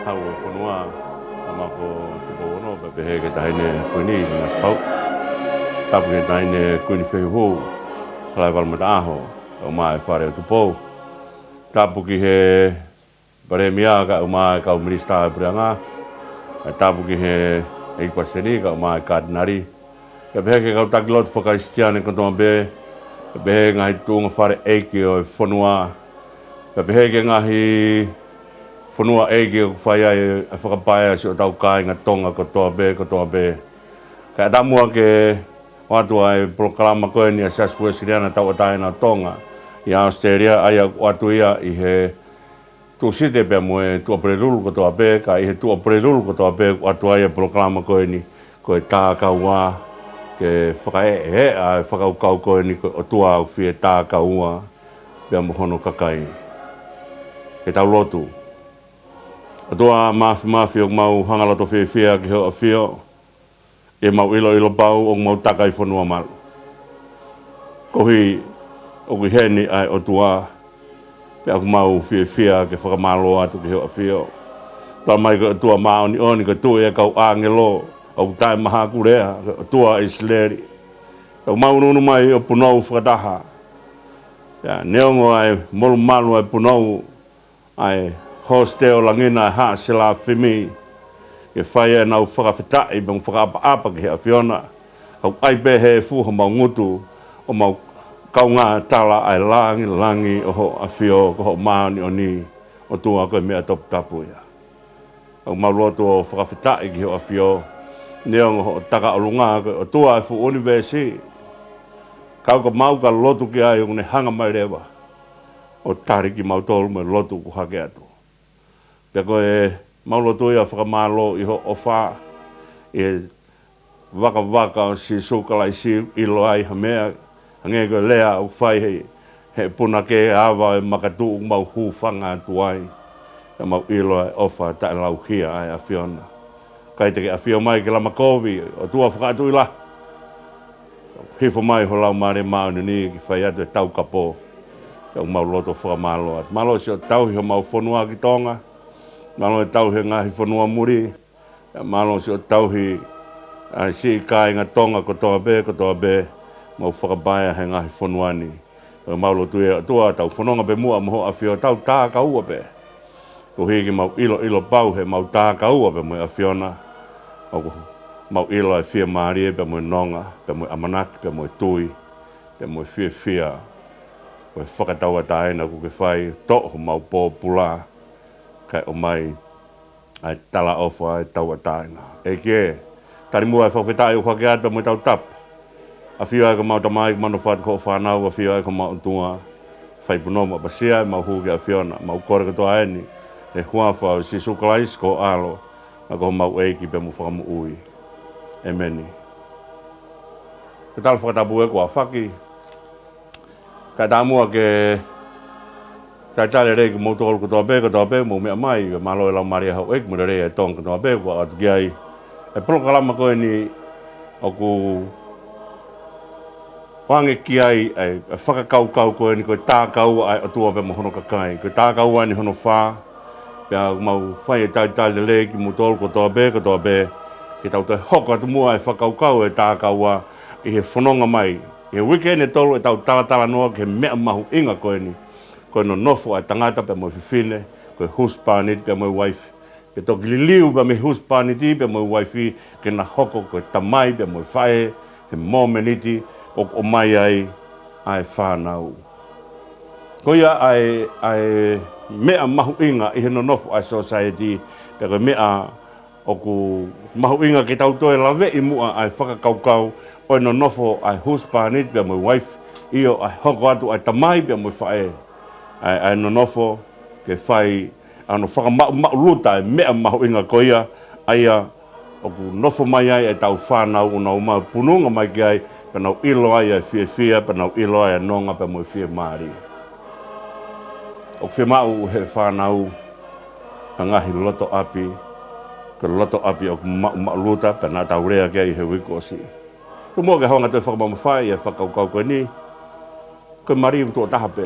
hau o whanua ama ko tupo ono pa pehe ke tahine kuini na spau tapu ke tahine kuini whehu lai walmata aho o mai whare o tupo tapu ki he bare mia ka o mai ka o minista e prianga tapu ki he e kwaseni ka o mai kardinari ka pehe ke kau takilot whakaistiane kontonga be ka pehe ngahi tunga whare eiki o whanua ka pehe ke ngahi whanua eiki o whai ai a whakapaia si o tau kāinga tonga kotoa be ka atamua ke watu ai proklama koe ni a sasua siriana tau ataina tonga i Australia ai watu ia i he tu site pe moe tu aprelulu kotoa be ka i he tu aprelulu kotoa be watu ai proklama koe ni koe tā kaua ke whakae a whakaukau koe ni o tua au whie tā kaua pe mohono kakai ke tau lotu o tua mafi o mau hangaloto whia ki ho a whio e mau ilo pau o mau takai whanua malu. Kohi o ki heni ai o tua pe aku mau whia ke whakamalo atu ki ho a whio. Tā mai ka tua maoni oni ka tu e kau angelo au tai maha kurea o tua isleri. Kau mau nunu mai o punou whakataha. Neongo ai molu malu ai punou ai hostel langina ha sila fimi ke whaia nau whakawhitai bang whakaapa ki hea whiona au ai behe fuha mau ngutu o mau kaunga tala ai langi o ho a whio ko ho maani o ni o tua koe mea top tapu ia au mau lotu o whakawhitai ki hea whio neongo ho taka o lunga o tua e fu universi kau ka mau ka lotu ki ai o ne hanga mai rewa o tariki mau tolu me lotu ku hake atu pia koe maulo tuia whakamalo i ho ofa e waka o si sukalai si ilo ai hamea hange koe lea au whai he puna ke awa e makatu mau hu whanga tuai e mau ilo ai ofa tae lau hia ai a whiona kai te ke a whio mai ke lama kovi o tua whakatu ila hifo mai ho lau maare maunu ni ki whai atu e tau kapo e mau loto whakamalo at malo si o tau hi ho mau whanua ki tonga malo e tauhi ngahi whanua muri, malo si o tauhi si kai ngā tonga kotoa be, mau whakabaia he ngahi whanuani. Maulo tua tau whanonga be mua moho a whio tau tā ka ua be. Ko hiki mau ilo pau he mau tā ka ua be moe a whiona. Mau ilo ai whia maari be moe nonga, be moe amanaki, be moe tui, be moe whia. Koe whakataua taina ku ke whai tohu mau pō pula. Kai o mai ai tala ofa ai tau ataina. E ke, tari mua e whawhetai o whake ata mo tau tap. A whio ai ka mau tamai ka manu whāt ko whanau, a whio ai ka mau tunga whaipunoma. Basia e mau huke a whiona, mau kore katoa aeni. E huawha o si sukalais ko alo, a ko mau eiki pe mu whakamu ui. E meni. Ka tala whakatapu e ko a whaki. Ka tāmua ke tai tale rei ki motoro ko toa be mo mea mai malo e lau maria hau ek mo rei e tong ko toa be ko atu ki ai e proklama koe ni o ku wange ki ai e whakakau koe ni koe tā kau ai o tua be mo hono kakai koe tā kau ai ni hono whā pia mau whai e tai tale rei ki motoro ko toa be ki tau te hoko atu mua e whakakau e tā kau a i he whanonga mai i he weekend e tolu e tau tala noa ke mea mahu inga koe ni koe no nofo ai tangata pe mo fifine, koe huspanit pe mo wife, pe toki liliu pe me huspaniti pe mo wife, ke na hoko koe tamai pe mo whae, he momeniti, o mai ai whanau. Koia ai mea mahu inga i he no nofo ai society, pe koe mea o ku mahu inga ke tau toe lawe i mua ai whakakaukau, o no nofo ai huspanit pe mo wife, io ai hoko atu ai tamai pe mo whae. Ai no nofo ke whai ano whakamau luta e mea mahu inga koia aia o ku nofo mai ai e tau whanau o nau mau pununga mai ki ai pe nau ilo ai e whia pe nau ilo ai e nonga pe mo whia maari. O whia mau he whanau ka ngahi loto api ke loto api o ku mau luta pe nā tau rea ki ai he wikosi. Tu mua ke honga te whakamau whai e whakaukau koe ni koe mari u tō tahape.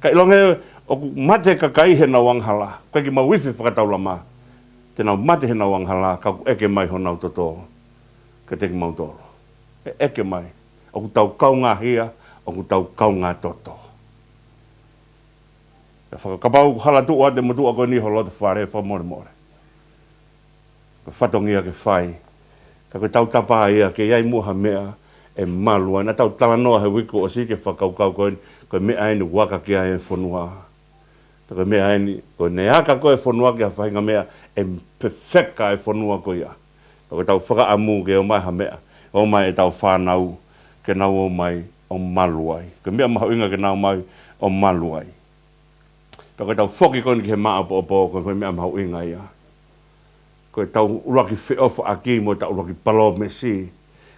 Ka ilonge o mate ka kai he na wanghala. Koe ki mawifi whakataulama. Tēnā mate he na wanghala ka eke mai honau toto. Ka teki mautoro. Eke mai. O ku tau kau ngā hia, o ku tau kau ngā toto. Ka whakakapau hala tua te mutua koe ni holo te whare whamore more. Ka whatongia ke whai. Ka koe tau tapa ia ke iai muha mea e malua. Na tau talanoa he wiko o si ke whakaukau koe mea aini waka ki ai e whanua. Ta koe mea aini, koe ne aka koe whanua ki a whahinga mea e perfecta e whanua koe ia. Ta koe tau whakaamu ke o mai ha mea. O mai e tau whanau ke nau o mai o maluai. Koe mea maha inga ke nau mai o maluai. Ta koe tau whoki koe ni ke maa opo koe mea maha inga ia. Koe tau uraki whiofa aki mo tau uraki palo me si.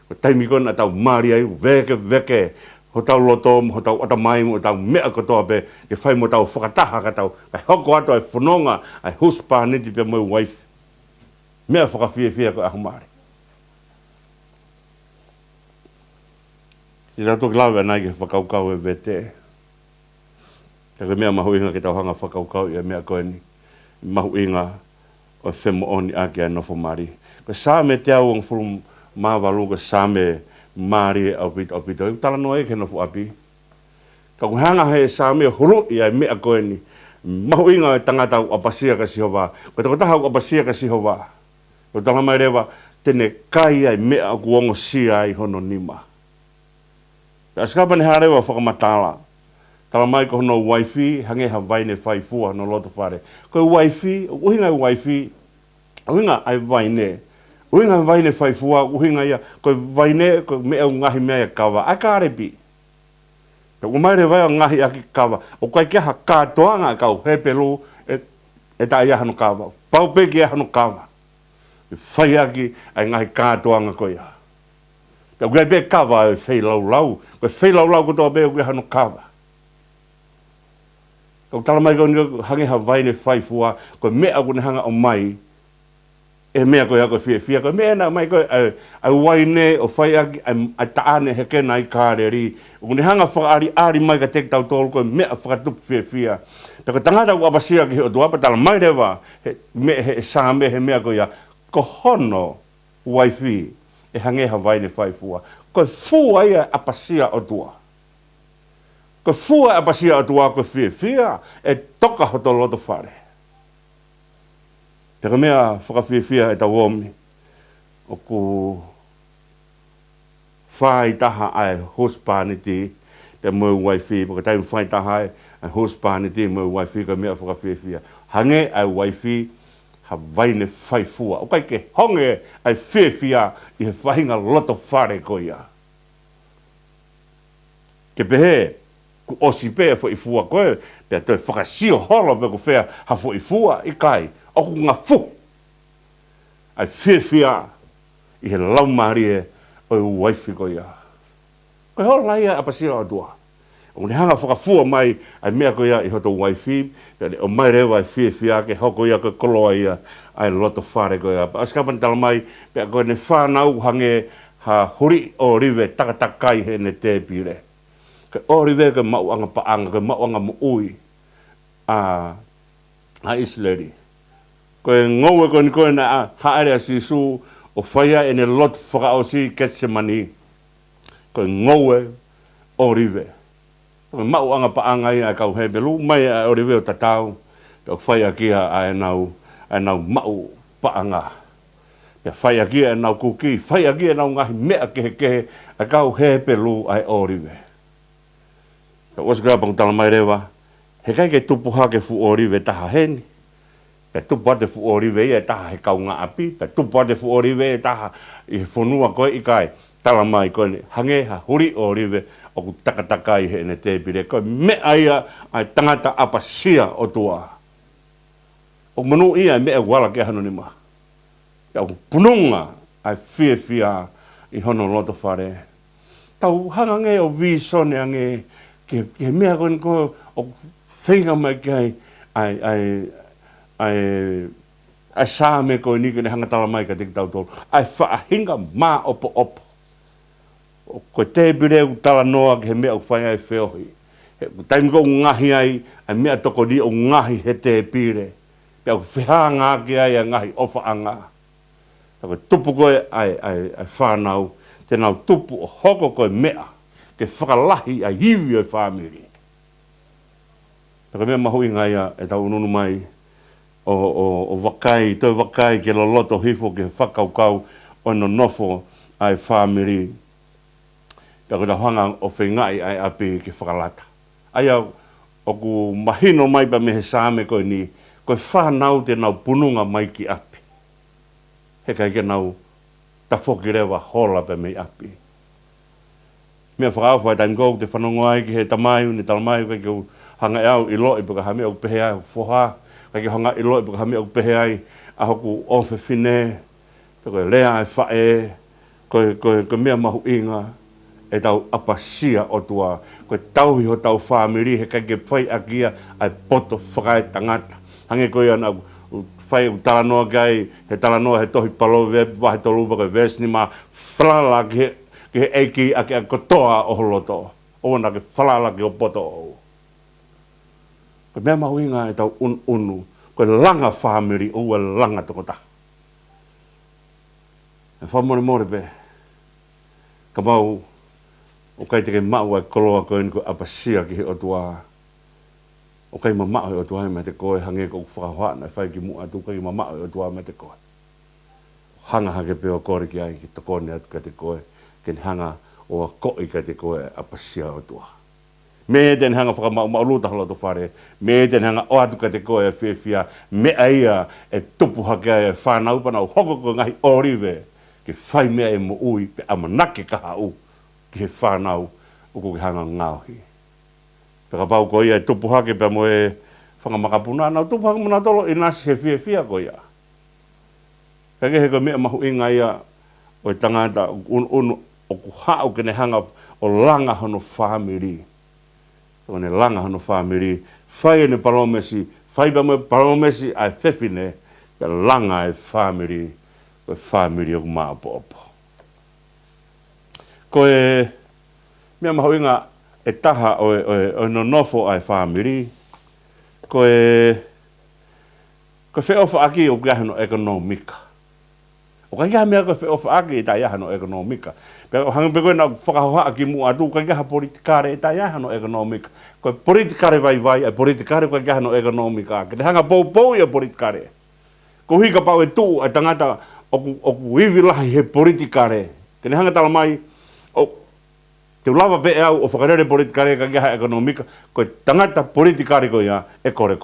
Koe taimi koe na tau maari ai veke. Ho tau loto mo, ho tau atamai mo, ho tau mea kotoa pe. Ke whai mo tau whakataha ka tau. Kai hoko ato ai whanonga ai huspa niti pe mo wife. Mea whakawhia koe ahu maari. I rau toki lawe anai ke whakaukau e vete. Ka koe mea mahu inga ke tau hanga whakaukau i a mea koe ni. Mahu inga o e whemo oni ake ai nofo maari. Koe sā me te au ang furu māwalu koe sā me maari au pito. I tala noa e ke nofo api. Ka koe hanga he sā me huru i ai mea koe ni. Mahu inga e tangata au apasia ka sihowa. Koe tako taha au apasia ka sihowa. Koe tala mai rewa tene kai ai mea au kuongo sia ai hono nima. Ka skapa ne harewa whakamatala. Tala mai ko hono waifi, hange ha vaine whai fua no loto whare. Koe waifi, uhinga ai waifi, uhinga ai vaine. Uhinga ai vaine whai fua, uhinga ia, koe vaine, koe mea ngahi mea ia kawa. Ai ka arepi. Ka umaire vai o ngahi aki kawa. O kai kia ha kātoanga kau hepelu e ta ia hano kawa. Pau peki ia hano kawa. Whai aki ai ngahi kātoanga koe ia. Ka ukai pe kawa e whai lau. Koe whai lau kotoa pe ukai hano kawa. Kau tala mai kau ni hange ha vaine whai fua, koe mea kone hanga o mai, e mea koe ako whia, koe mea na mai koe, ai waine o whai aki, ai taane heke na i kāreri, o kone hanga whakaari mai ka tek tau tolu, koe mea whakatupu whia. Tako tangata ku apasia ki o tuapa, tala mai rewa, he sāme he mea koe ia, ko hono waifi, e hange ha vaine whai fua, koe fua ia apasia o tua. Ko fua a pasia atua ko whia, e toka hoto loto whare. Te ka mea whakawhia e tau omi, o ku whai taha ai hospaniti, te mau waifi, po ka taimu whai taha ai hospaniti, mau waifi, ka mea whakawhia. Hange ai waifi, ha vaine whai fua. O kai ke honge ai whia i he whahinga loto whare ko ia. Ke pehe, ku osi pea fo i fua koe, pea toi whakasio holo pe ku whea ha fo i fua i kai, o ku ngā fu. Ai whiwhia i he laumari e o i waifi ko ia. Koe holo lai a pasira o tua. O ne hanga whakafua mai ai mea ko ia i hoto waifi, pea o mai rewa ai whiwhia ke hoko ia koe koloa ia ai loto whare ko ia. Askapan tala mai, pea koe ne whanau hange ha huri o rive takatakai he ne te pire. Ke ori veka mauanga paanga, ke mauanga muui a Islandi. Koe ngoue koe ni koe na haere a sisu o whaia e ne lot whakaosi Getsemani. Koe ngoue ori ve. Koe mauanga paanga i a kau hebelu, mai a ori ve o tatau, koe whaia kia a e nau mau paanga. Ia whaia kia e nau kuki, whaia kia e nau ngahi mea kehe a kau hebelu a ori ve. Ka osaka pang tala mai rewa, he kai ke tupu ha ke fu ori ve taha heni. Ke tupu ha te fu ori ve e taha he kau ngā api, ke tupu ha te fu ori ve e taha i he whanua koe i kai. Tala mai koe ni, hange ha huri ori ve o ku takatakai he ne te pire. Koe mea ia ai tangata apasia o tua. O manu ia mea wala ke hano ni ma. Tau pununga ai whiwhia i hono loto whare. Tau hanga nge o visone ange, ke mea koe ko o whenga mai kai ai sāme koe ni kene hangatala mai ka tiki tau tolu. Ai whaahinga mā opo. O koe te pire u tala noa ke he mea u whai ai whiohi. taimi ko ngahi ai, ai mea toko ni o ngahi he te pire. Pea ku whihanga ki ai a ngahi ofa anga. Tako tupu koe ai whanau, te nau tupu o hoko koe mea, ke whakalahi ai hiwi o whamiri. Tako mea mahui ngai e tau ununu mai, o wakai, toi wakai ke loloto hifo ke whakaukau o no nofo ai whamiri. Tako ta hanga o whengai ai api ke whakalata. Ai au, o ku mahino mai pa me he sāme koe ni, koe whanau te nau pununga mai ki api. He kai ke nau tafoki rewa hola pa me api. Mea whakawhai taim kou te whanongo ai ki he tamaiu ni talmaiu kai ke hanga e au i loi paka hame au pehe ai whoha. Kai ke hanga i loi paka hame au pehe ai a hoku ofe whine. Koe lea e whae, koe mea mahu inga. E tau apasia o tua, koe tauhi ho tau whamiri, he kai ke whai akia ai poto whakai tangata. Hange koe ana whai u talanoa kai, he talanoa he tohi palo wahe tolupa koe vesni ma whalala ki he eiki ake a kotoa o holoto. Ona ke whalala ki o poto o. Koe mea mahuinga e tau unu, koe langa whamiri ua langa tokota. E whamore more pe, ka mau, o kai teke mau ai koloa koe ni ko apasia ki he o tua. O kai mamao he o tua me te koe hange ko whakahoana whai ki mua tu kai mamao he o tua me te koe. Hanga hake peo kore ki ai ki tokone atu ka te koe. Ken hanga o a koi ka te koe apasia o tua. Me ten hanga whakamau mauluta halo to whare. Me ten hanga o atu ka te koe e whiawhia. Me aia e tupu hake ai e whanau panau hoko ko ngahi oriwe. Ke whai mea e mo ui pe amanake kaha u. Ki he whanau uko ki hanga ngauhi. Peka pau ko ia e tupu hake pe mo e whangamakapuna, nau tupu hake muna tolo i nasi he whia ko ia. Peke he ko mea mahu inga ia o i tangata unu o ku hao kene hanga o langa hono whamiri. O ne langa hono whamiri, whai ne palomesi, whai pa mo palomesi ai whewhine, pe langa e whamiri, ko whamiri o ku maapopo. Ko e mea mahu inga e taha o no nofo ai whamiri, ko e whiofa aki o kiahano ekonomika. O kai kaha mea ko whiofa aki e tai ahano ekonomika. Pero hangi pe koe na whakahoha aki mua atu, kai kaha politikare e tai ahano ekonomika. Ko politikare vai ai politikare kai kahano ekonomika. Ke te hanga pou ia politikare. Ko hika pau e tu ai tangata o ku hivi lahi he politikare. Ke te hanga tala mai o te lava pe au o whakarere politikare ka gaha ekonomika, ko tangata politikare ko ia e kore.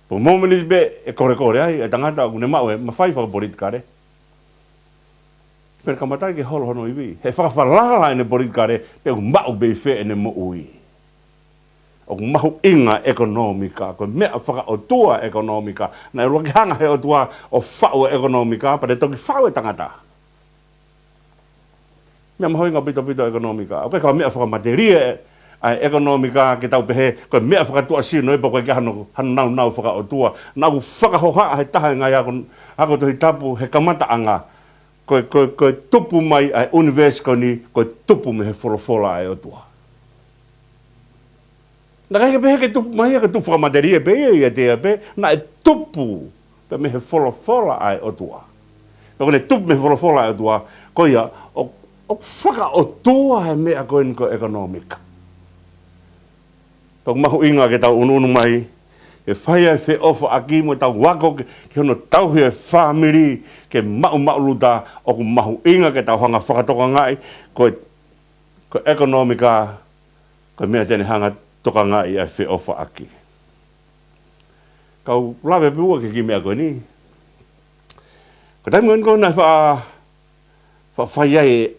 Po momeni be e kore ai, e tangata o ne mau e mawhai whaka politikare. Pera kamatai ke holo hono iwi. He whakawhalala e ne politikare, pe u mau be fe e ne mo ui. O mahu inga ekonomika, ko mea whaka o tua ekonomika, na e roki hanga he o tua o whao ekonomika, pa te toki whao e tangata. Mea mahu inga pito ekonomika. O kai kawa mea whaka materia ai ekonomika ke tau pehe, ko mea whaka tua sino e pa koe ke hano nau whaka o tua. Nau whaka hoha he taha ngai ako tohi tapu he kamata anga. Koe tupu mai ai universiko ni, koe tupu me he wholofola ai o tua. Na kai ke pehe ke tupu mai ke tupu whaka materia pe ia te pe, na e tupu pe me he wholofola ai o tua. Peko ne tupu me he wholofola ai o tua, ko ia o whaka o tua he mea koe niko ekonomika. Peko mahu inga ke tau unu mai, e whai ai whe ofa aki mo tau wako ke hono tauhi e whamiri ke mau luta o ku mahu inga ke tau hanga whakatoka ngai ko ekonomika ko mea tene hanga toka ngai ai whe ofa aki. Kau lawe pua ke ki mea koe ni. Ko taimu nko na whai ai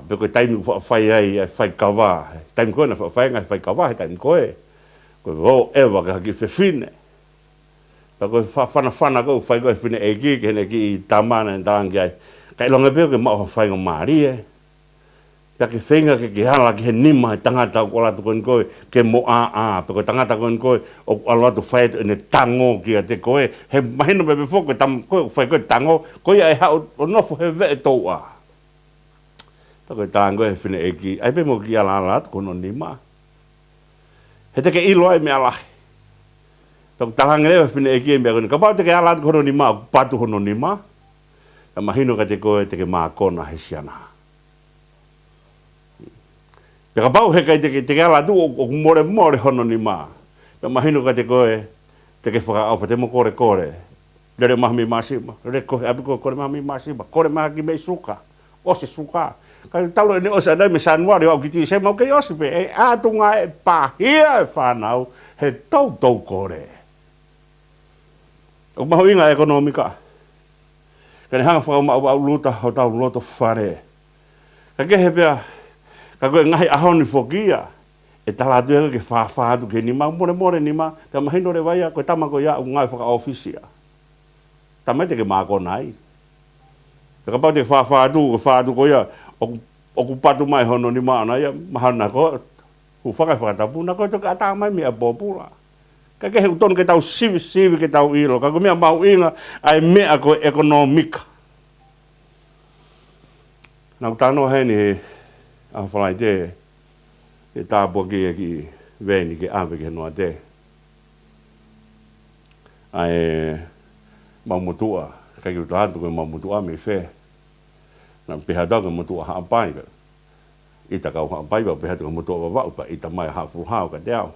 peko taimu whai ai whai kawa. Taimu koe na whai ngai whai kawa he taimu koe. Ko o ewa ka ki whewhine. Pa koe whana koe whai koe whine e ki hene ki i tamana e tarangi ai. Ka ilonga peo ke mao whai ngā maari e. Pea ke whenga ke hala ki he nima he tangata o alatu koe koe ke mo pa koe tangata koe o alatu whai e ne tango ki a te koe. He mahino pepe whoko koe whai koe tango koe ai hao o nofo he ve e tau a. Tako tango e fine eki, ai pe mo ki ala ala kono ni ma. He te ke ilo ai me ala. Tako talanga le fine eki e me kono, ka pau te ke ala kono ni ma, patu kono ni ma. Ka mahino ka te koe te ke maa kona he siana. Te ka pau he kai te ke ala tu o more hono ni ma. Ka mahino ka te koe te ke whaka awha te mo kore kore. Lere mahami masima, lere koe api koe kore mahami masima, kore mahaki mei suka, ose suka. Ka talo ni osa nai me sanuari au ki ti se mau kei osi pe, e atunga e pahia e whanau, he tau kore. O mahu inga ekonomika. Ka ne hanga whakau mau au luta ho tau loto whare. Ka kehe pia, ka koe ngahi ahoni whokia, e talatu eka ke whawhatu ke nima, more nima, ka mahino re waia, koe tamako ia, ngai whaka ofisia. Tamai te ke mako nai. Te ka pau te whawhatu ko ia, o ku patu mai hono ni maana ia, mahana ko, hu whakatapu, na koe toka ata mai mea popula. Ka kehe utonu ke tau sivi ke tau ilo, ka koe mea mau inga, ai mea koe ekonomika. Nau tano hei ni he, a whalai te, e tāpua ki veni ke awe ke noa te. Ai, mau mutua, kai ki utahantu koe mau mutua me whē. Nā peha tau ka mutua haa pai ka. Ita kau haa pai pa peha tau ka mutua wawau pa ita mai haa fuhau ka te au.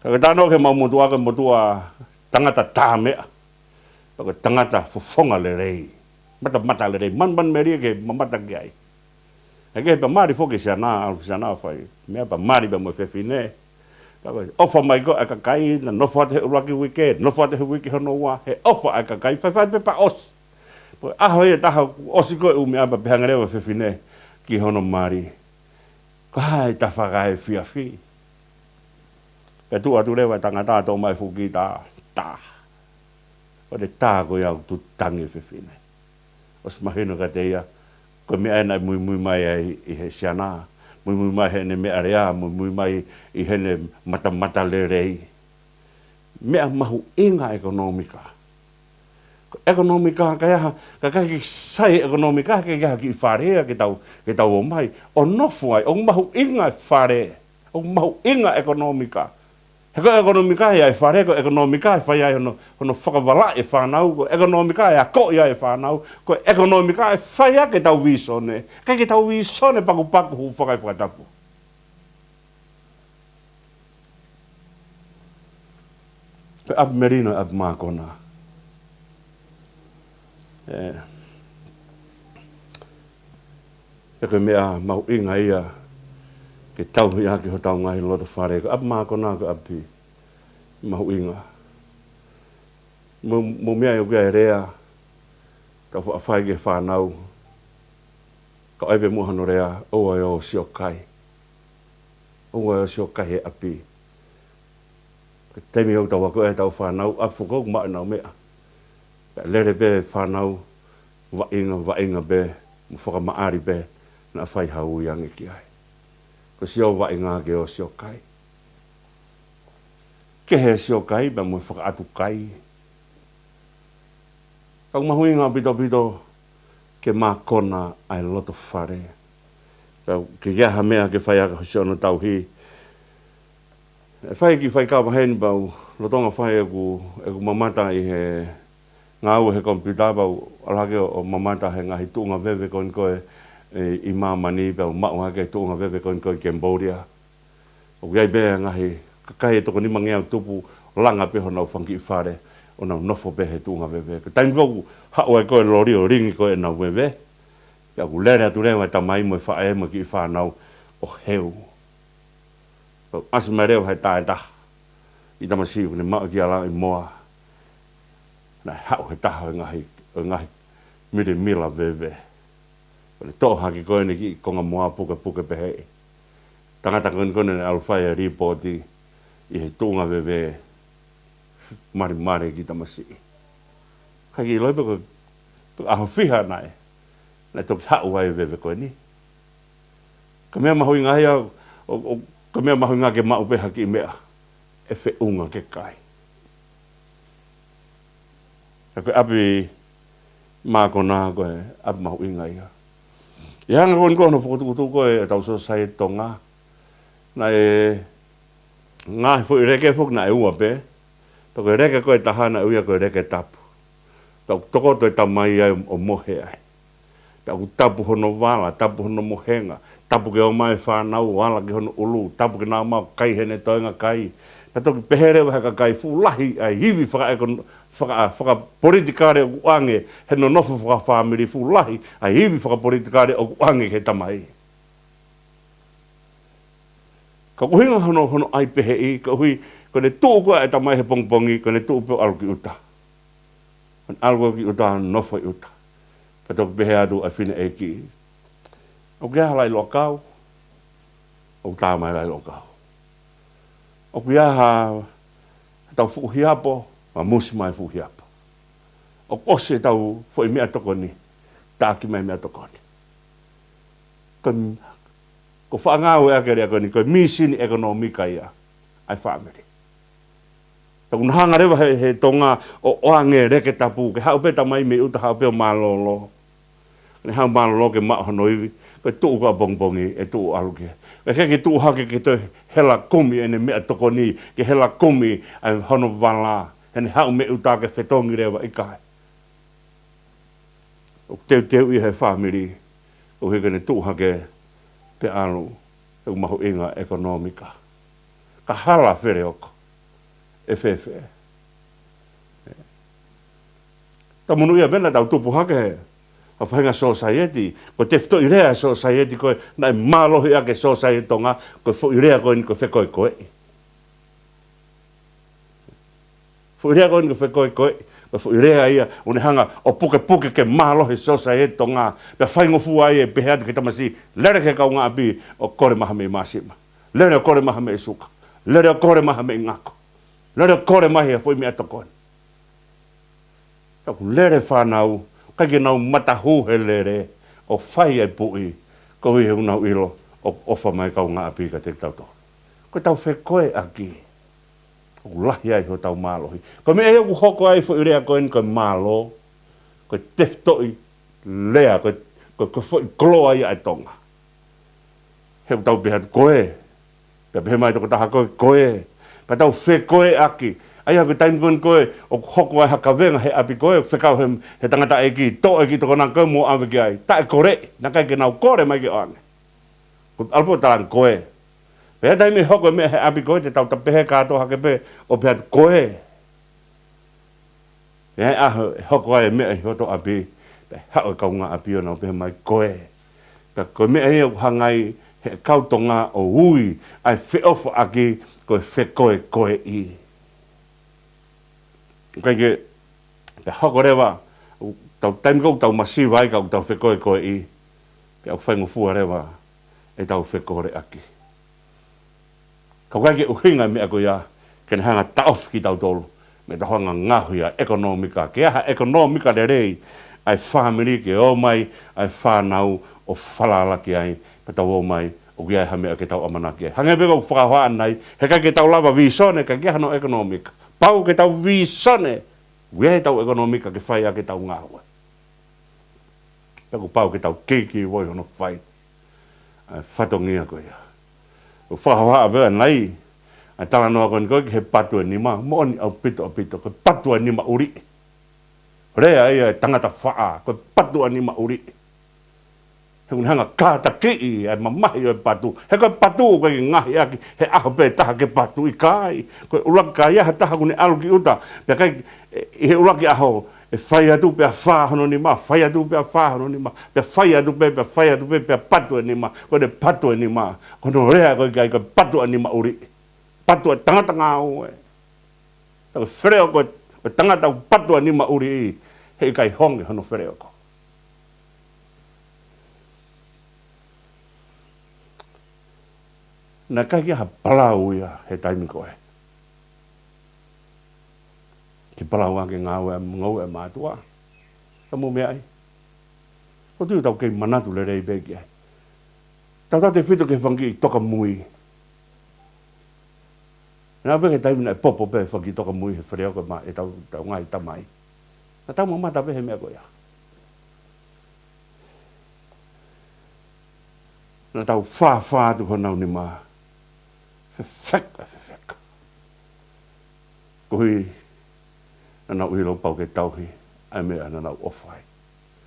Ka tāno ke mau mutua ka mutua tangata tā mea. Paka tangata fufonga le rei. Mata le rei. Man meria ke mamata ki ai. Eke pa mari foke sia nā whai. Mea pa mari pa mo whewhine. Ofa mai ko aka kai na nofa te uraki weekend, nofa te wiki hono wa, he ofa aka kai, whai pe pa os. Po aho e taha osi ko umi aba pehanga rewa whewhine ki hono mari. Ko hai ta whakai whia whi. Pe tu atu rewa tangata tō mai fuki tā. O te tā ko iau tu tangi whewhine. Os mahino ka te ia, ko mea enai mui mai ai i he siana. Mui mai hene mea rea, mui mai i hene mata le rei. Mea mahu inga ekonomika. Ekonomika ka kai sai ekonomika ka ia ki wharea ke tau o mai. O nofu ai, o mahu inga whare, o mahu inga ekonomika. He ko ekonomika ia e whare, ko ekonomika e whai ai hono whakawala e whanau, ko ekonomika e a ko ia e whanau, ko ekonomika e whai a ke tau visone. Kai ke tau visone paku hu whakai whakatapu. Pe ap merino ap mākona. E koe mea mau inga ia, ke tau ia ki ho tau ngahi loto whare, ko ap mākona ko api mahu inga. Mo mea iu kia e rea, tau whai ke whanau, ka aipe muhano rea, oa o sio kai. Oa o sio kai he api. Ke teimi au tau wako e tau whanau, ap whukou maa nau mea. Ka lere be whanau, wa inga be, mo whakamaari be, na whai hau iangi ki ai. Ko sio wa inga ke o sio kai. Ke he sio kai, ba mo whakaatu kai. Kau mahu inga pito, ke mākona ai loto whare. Ke iaha mea ke whai aka hosi ono tau hi. Whai ki whai kawa heni bau, lotonga whai eku mamata i he ngā ua he kompita bau, alhake o mamata he ngahi tuunga vewe koin koe i mamani bau mau hake tuunga vewe koin koe Cambodia. O kiai bea ngahi, kakai e toko ni mangeau tupu langa peho nau whanki i whare, o nau nofo pehe tuunga vewe. Taimi koku hao e koe lori o ringi koe nau vewe. Kia ku lere atu rewa ta mai mo i whae mo ki i whanau o heu. Asi mai reo hai tae taha. I tamasi ku ne mao ki ala i moa. Nai hao he taha o ngahi mire mila vewe. Kone toha ki koe ni ki konga moa puke pehe. Tangata kone ne alwhai a ripoti i he tuunga vewe mari ki tamasi. Kai ki loipe ko aho whiha nai. Nai toki hao vai vewe koe ni. Ka mea mahui ngahi au, ka mea mahui ngā ke mau peha ki mea. E whe unga ke kai. Ka koe api māko nā koe api mahu inga ia. Ia nga kon kono fokutukutu ko e tau so sai tonga. Na e ngā fo i reke fok na e ua pe. Toko e reke ko e tahana e uia ko e reke tapu. Tau toko to e tamai ai o mohe ai. Tau tapu hono wala, tapu hono mohenga. Tapu ke o mai whanau, wala ke hono ulu. Tapu ke nā mau kai hene toenga kai. Na toki pehere wa haka kai fulahi ai hivi whaka politikare o kuange he no nofu whaka whamiri fulahi ai hivi whaka politikare o kuange he tamai. Ka kuhinga hono ai pehe i, ka hui ko ne tuu kua e tamai he pongpongi, ko ne tuu peo alu ki uta. An alu ki uta nofu i uta. Ka toki pehe atu ai whine e ki. O kia halai loa kau, o tāmai lai loa kau. O kia ha tau fuhiapo, ma musi mai fuhiapo. O kose tau foi mea toko ni, tāki mai mea toko ni. Ko whaangau e ake rea koni, ko misini ekonomika ia, ai whaamere. Tau nahanga rewa he tonga o oange reke tapu, ke hau peta mai me uta hau peo malolo. Ne hau malolo ke maa honoiwi, ko tuu kua bongbongi e tuu aluke. Ke tuu hake ke toi hela kumi ene mea toko ni, ke hela kumi ai hono wala. Hene hau me uta ke whetongi rewa ikai. O teu i he whamiri, o he kene tuu hake te alu, e maho inga ekonomika. Ka hala where oko, e whewhe. Ta munu ia bena tau tupu hake he, a whahinga society, ko te whito i rea society koe, nai mālohi ake society tonga, ko whu i rea koe ni ko whekoe koe. Whu i rea koe ni ko whekoe koe, ko whu i rea ia, une hanga o puke ke mālohi society tonga, pia whaingo fua ai e peheatu ke tamasi, lere ke kau ngā api o kore maha me māsima, lere o kore maha me suka, lere o kore maha me ngako, lere o kore mahi a whui me atokoni. Taku lere whanau, kai nau matahu he lere o whai ai pui ko hui he unau ilo o ofa mai kau ngā api ka te tauto. Ko tau whekoe aki. O lahi ai ho tau mālohi. Ko me e ku hoko ai fo i rea koe ni koe mālo. Ko teftoi lea ko fo i kolo ai ai tonga. He tau behat koe. Pea behe mai toko taha koe. Pa tau whekoe aki. Ai haku taim kon koe o hoko ai haka venga he api koe whekau he tangata e ki to e ki toko nā koe mo awe ki ai. Ta e kore, nā kai ke nau kore mai ki oane. Ko alpo talang koe. Pea taimi hoko me he api koe te tau ta pehe kāto hake pe o pea koe. Pea aho hoko ai mea i hoto api. Pea hao e kau ngā api o nau pehe mai koe. Pea koe mea i o hangai he kautonga o ui ai whiofo aki koe whekoe koe i. Kai ke te hoko rewa, tau taimikau tau masiwa ai kau tau whekoe koe i, pe au whaingo fua rewa e tau whekore aki. Kau kai ke uhinga mea koe ia, kene hanga taof ki tau tolu, me ta hoanga ngahuia ekonomika, ke aha ekonomika le rei, ai whamiri ke o mai, ai whanau o whalalaki ai, pe tau o mai, o kia ha mea ke tau amanaki ai. Hange peko whakahoa anai, he kai ke tau lava visone, ka kia hano ekonomika. Pau ke tau visone, wea tau ekonomika ke whai a ke tau ngāua. Peko pau ke tau keiki woi hono whai. Whatongia koe ia. O whakahoa wea nai, ai tala noa koe ni koe ke he patua nima, mooni au pito, koe patua nima uri. Rea ia tangata whaa, koe patua nima uri. He un hanga kāta kei ai mamahi o e patu. He koe patu koe ki ngahi aki, he aho pe taha ke patu i kai. Koe ulaki ka iaha taha kune alu ki uta. Pea kai, he ulaki aho, e whai atu pea whāhono ni ma, whai atu pea whāhono ni ma, pea whai atu pea patu e ni ma, koe ne patu e ni ma. Kono rea koe kai koe patu e ni ma uri. Patu e tangata ngā ue. Tako whereo koe tangata patu e ni ma uri i, he kai honge hono whereo ko. Na kai ha palau ia he taimi koe. Ki palau ake ngau e mātua. Ka mo mea ai. Ko tiu tau kei manatu le rei beki ai. Tau te whito ke whangi i toka mui. Nā peke taimi na e popo pe whangi i toka mui he whereo koe ma e tau ngai tamai. Na tau mamata pe he mea koe ia. na tau wha tu hona ni ma. Fek. Kohi, na ui lo pau ke tauhi, ai mea na nau ofai.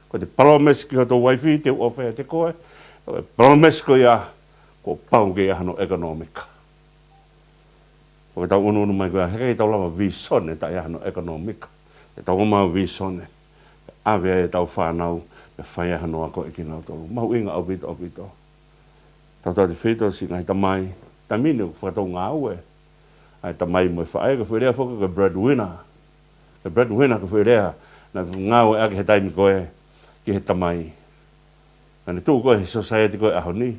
Ko te promise ki ho tō waifi, te ofai te koe, promise ko ia, ko pau ke ia no ekonomika. Ko tau unu mai koe, heke tau lama visone ta ia no ekonomika. Te tau mau visone, awea e tau whanau, me whai aha noa ko iki nau tolu. Mahu inga au pito. Tau tau te whito si ngai tamai, tamine ko whakatau ngā ue. Ai tamai mo whae, ka whirea whoka ka breadwinner. Ka breadwinner ka whirea, na ngā ue ake he taimi koe, ki he tamai. Nani tū koe he society koe aho ni.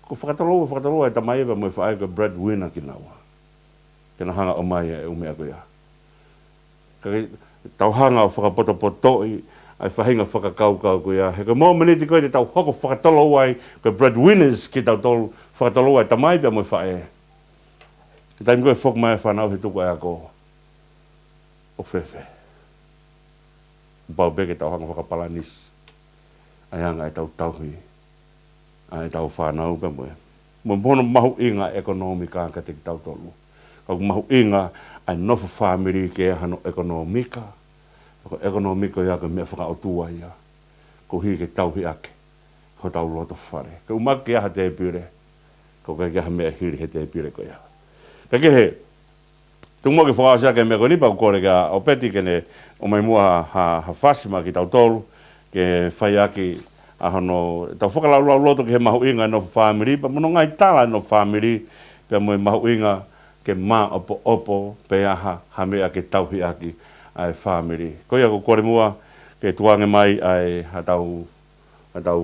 Ko whakataloa e tamai ewa mo whae ka breadwinner ki naua. Kena hanga o mai e umea koe a. Tau hanga o whakapoto-potoi, ai whahinga whakakau koe a. He ka mō maniti koe te tau hoko whakatalo ai, ka breadwinners ki tau tolu whakatalo ai tamai pia mo whae. Te taimi koe whok mai whanau he tuku ai a ko. O whewhe. Pau beke tau hanga whakapalanis. Ai hanga e tau tauhi. Ai tau whanau pia mo e. Mo mono mahu inga ekonomika ka te tau tolu. Kau mahu inga ai nofu whamiri ke hano ekonomika. Ko ekonomika ia ka mea whakaotua ia. Ko hi ke tauhi ake. Ko tau loto whare. Ka umaki aha te pire. Ko kai kia mea hiri he te pire ko ia. Ka ke he. Tungo ke whakaosia ke mea ko nipa kore ka o peti kene o mai mua ha whasima ki tau tolu. Ke whai ake ahono. Tau whakalau loto ke he mahu inga nofu whamiri. Pa mono ngai tala nofu whamiri. Pea mo mahu inga ke mā opo pe aha hamea ke tauhi aki ai whamiri. Ko ia ko kore mua ke tuange mai ai hatau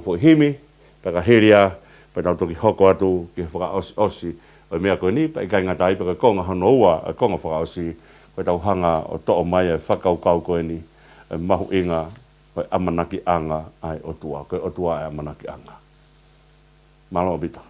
fo himi, pe ka heria, pe tau toki hoko atu ki whaka osi o mea koe ni, pe kai ngatai pe ka konga hono ua, a konga whaka osi, ko tau hanga o to'o mai ai whakaukau koe ni, mahu inga, koe amanaki anga ai otua, koe otua ai amanaki anga. Malo bita.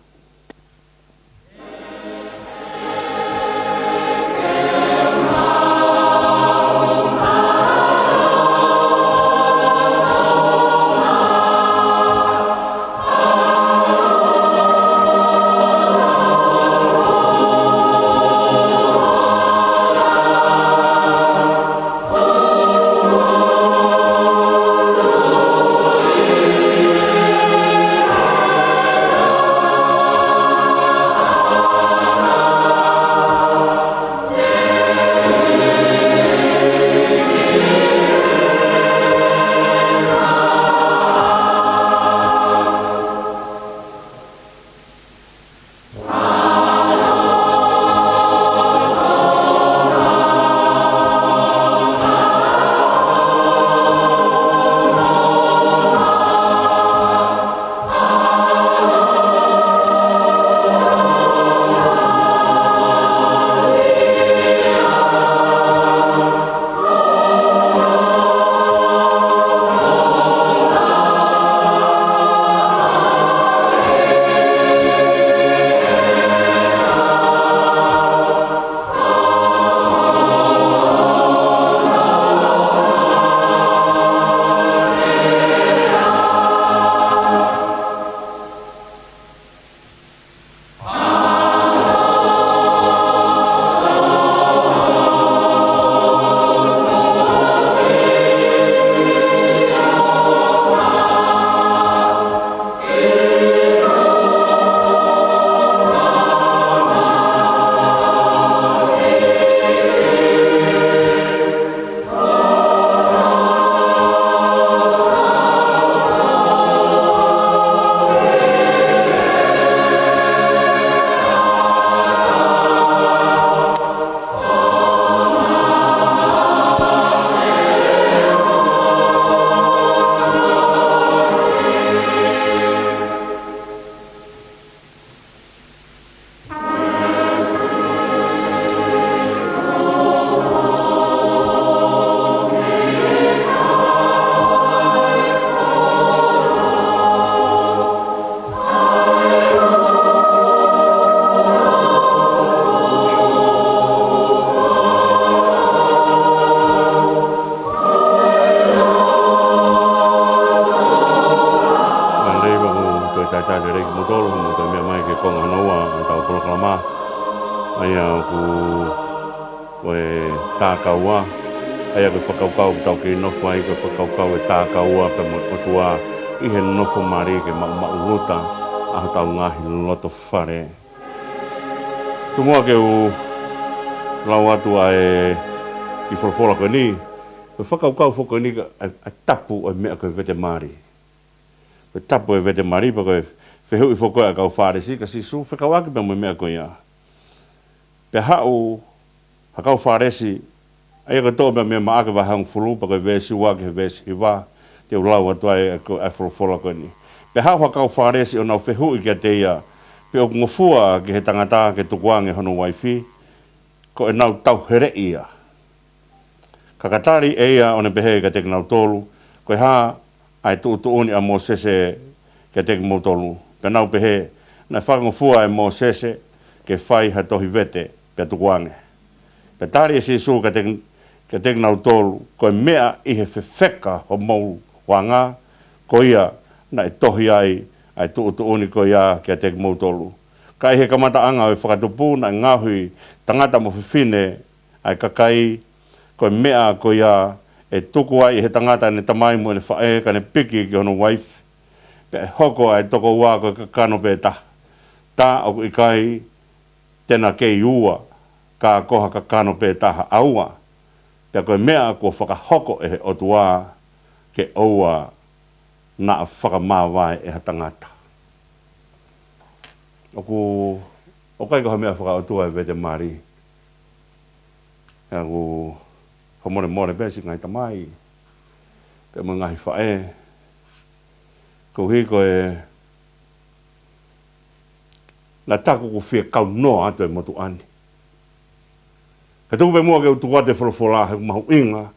ku o tākaua ai ko whakaukau tau ki nofo ai ko whakaukau tākaua pe mo tua I he nofo mari ke mauruta a tau ngahi loto whare. Tumua ke u lau atu ai ki whorofora ko ni ko whakaukau whoko ni a tapu o mea ko vete mari. Ko tapu e vete mari pa ko whehu I whoko a kau whare si ka si su whakawaki pa mo mea ko ia. Pe hau hakau whare si ai ko tō mea maake wahang fulu pa ko vesi wake vesi hiwa te ulau atu ai ko a whorofora ko ni. Pe hau hakau whare si o nau whehu I kia te ia pe o ngofua ki he tangata ke tukuange hono waifi ko e nau tau here ia. Kakatari e ia o ne pehe ka teki nau tolu ko e haa ai tuuni a mo sese ke teki mo tolu. Pe nau pehe na whakangofua e mo sese ke whai ha tohi vete pe tukuange. Pe tari e si su ka teki nau tolu ko e mea I he whewheka ho mou wanga ko ia na e tohi ai tuuni ko ia ke teki mo tolu. Kai he kamata anga o whakatupu na ngahui tangata mo whiwhine ai kakai ko mea ko ia e tuku ai he tangata ne tamai mo ne whae ka ne piki ki hono waif. Pe hoko ai toko ua ko kakano pe ta. Ta o ikai tena kei ua ka koha kakano pe taha aua. Pe ko mea ko whakahoko e he otua ke oua na whakamawai e ha tangata. O kai ko mea whakaotua e vete mari. Ko homore more besi ngai tamai. Pe mo ngahi whae. Ko hi ko e na taku ko whia kau noa atu e motu ani. Ka tuku pe mua ke utukua te wholofola he mahu inga.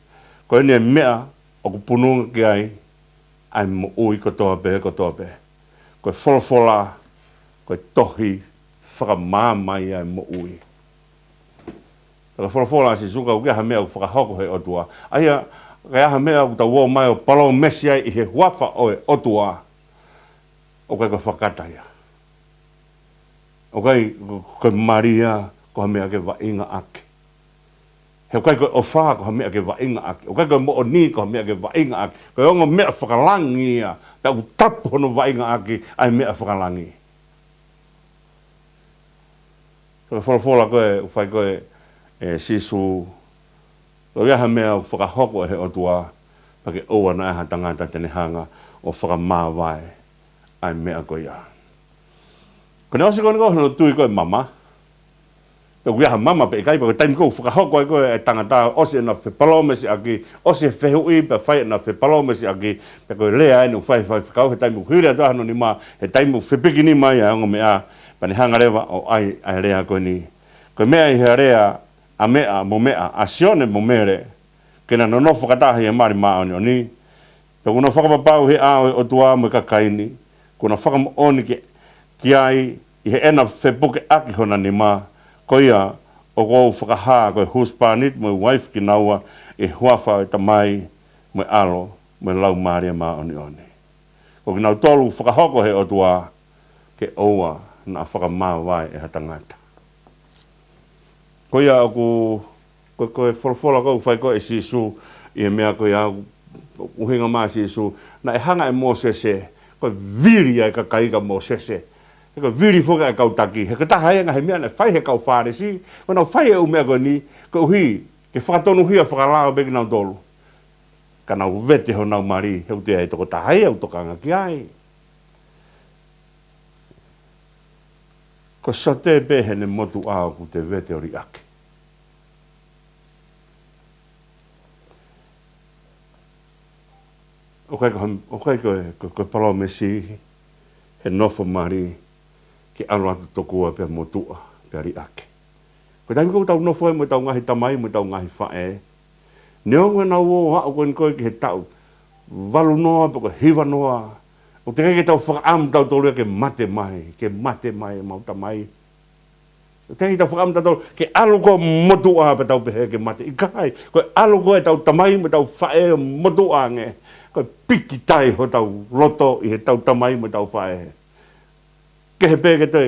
Ko ene mea o ku pununga ki ai mo ui ko toa pe. Ko e wholofola ko e tohi whakamāmai ai mo ui. Ka wholofola si suka uke ha mea ku whakahoko he otua. Aia, ka ha mea ku ta uo mai o palo mesi ai I he huafa o e otua. O kai ko whakataia. O kai ko Maria ko ha mea ke wainga ake. He kai ko ofa ko ha mea ke wainga ake. O kai ko mo oni ko ha mea ke wainga ake. Ko e ongo mea whakalangi ia. Ta u tapu hono wainga ake ai mea whakalangi. Ko wholofola koe, whai koe e sisu. O ia ha mea whakahoko he otua. Pake oua na ha tangata tene hanga o whakamāwai ai mea koe ia. Ko ne osi koe hono tui koe mama. Pe ia ha mama pe kai pa taimi koe whakahoko koe e tangata osi na whe palomesi aki. Osi he whehui pe whai na whe palomesi aki. Pe koe lea enu whai whakau he taimi kuhirea toa hano ni ma. He taimi whepiki ni mai a ongo mea. Pani hanga rewa o ai rea koe ni. Koe mea I he rea a mea mo mea, a sione mo mere. Kena no whakatahi e mari maa oni oni. Pe kuna whakapapau he ao o tua mo kakaini. Kuna whakamooni ki ai I he ena whepuke aki hona ni maa. Ko ia o kou whakahaa koe huspanit mo wife ki naua I huafa e tamai mo alo mo lau maria maa oni oni. Ko ki nau tolu whakahoko he o tua ke oua na whakamāwai e ha tangata. Ko ia koe wholofola kou whai koe e sisu I he mea koe au uhinga maa sisu na e hanga e Mosese koe viri ai kakaika Mosese. He koe viri whuka e kautaki. He kataha e ngahe mea na whai he kau whāresi. Ko nau whai e umea koe ni ko uhi ke whakatonu hia whakalao beki nau tolu. Ka nau vete ho nau mari heu te ai toko tahai au tokanga ki ai. Ko sote pehe ne motu ao ku te vete ori ake. O kai ko palo mesi he nofo mari ki alo atu tokua pe motua pe ari ake. Ko taimi kou tau nofo e mo tau ngahi tamai mo tau ngahi whae. Neongo na uo hao koe koe ki he tau walu noa pe ko hiwa noa. O te kei tau whakaamu tau tolu ke mate mai mau tamai. O te kei tau whakaamu tau tolu ke alo ko motua pe tau pehe ke mate. I kai, ko alo ko e tau tamai mo tau whae motua nge. Ko piki tai ho tau loto I he tau tamai mo tau whae. Ke he peke te